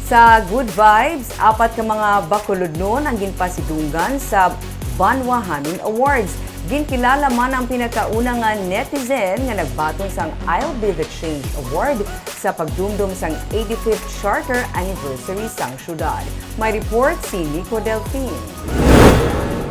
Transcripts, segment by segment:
Sa Good Vibes, apat ka mga bakuludnon ang ginpasidunggan sa Banwahanon Awards. Ginkilala man ang pinakaunang nga netizen nga nagbaton sang I'll Be the Change Award sa pagdumdum sang 85th Charter Anniversary sang syudad. May report si Nico Delfin.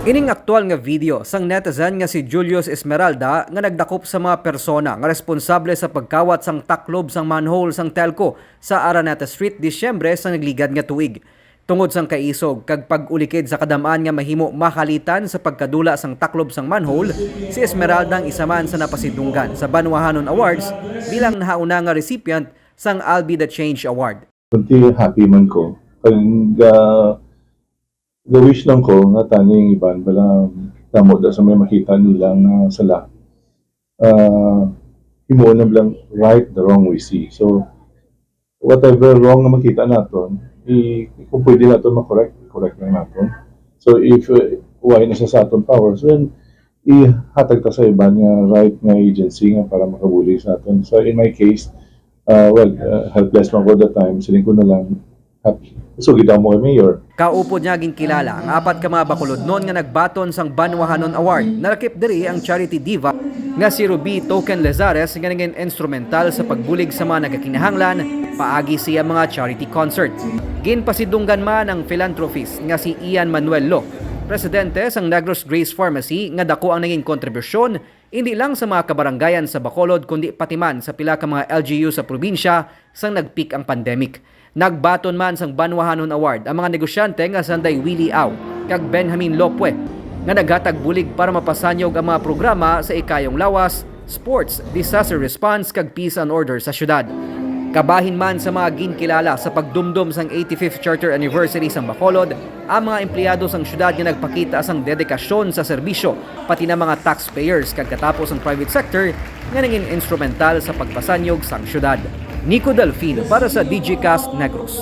Ining aktual nga video sang netizen nga si Julius Esmeralda nga nagdakop sa mga persona nga responsable sa pagkawat sang taklob sang manhole sang telco sa Araneta Street Disyembre sa nagligad nga tuig. Tungod sang kaisog kag pag-ulikid sa kadamaan nga mahimo makalitan sa pagkadula sang taklob sang manhole, si Esmeralda ang isa man sa napasidunggan sa Banwahanon Awards bilang nahauna nga recipient sang I'll Be the Change Award. Kunti happy man ko. Kag wish lang ko nga taning iban bala namo da sa may makita nila nga sala. Himo na lang right the wrong we see. So whatever wrong nga makita naton, kung pwede naton correct lang naton. So if why na sa aton powers, then ihatag ta sa iban nga right nga agency nga para makabuli sa aton. So in my case, helpless man ko that time, siling ko na lang so gitaw mo kay Mayor. Kaupod niya ginkilala ang apat ka mga bakulodnon nga nagbaton sang Banwahanon Award. Narakip diri ang charity diva nga si Ruby Token Lezares nga naging instrumental sa pagbulig sa mga nagakinahanglan paagi siya mga charity concert. Ginpasidunggan man ang philanthropist nga si Ian Manuel Lo, presidente sang Negros Grace Pharmacy nga dako ang naging kontribusyon hindi lang sa mga kabarangayan sa Bacolod kundi pati man sa pila ka mga LGU sa probinsya sang nagpeak ang pandemic. Nagbaton man sang Banwahanon Award ang mga negosyante nga sanday Willie Au kag Benjamin Lopwe nga naghatag bulig para mapasanyog ang mga programa sa ikayong lawas, sports, disaster response kag peace and order sa syudad. Kabahin man sa mga ginkilala sa pagdumdum sang 85th Charter Anniversary sang Bacolod, ang mga empleyado sang syudad nga nagpakita sang dedikasyon sa serbisyo pati na mga taxpayers kag katapos ang private sector nga naging instrumental sa pagpasanyog sang syudad. Nico Delfino para sa DigiCast Negros.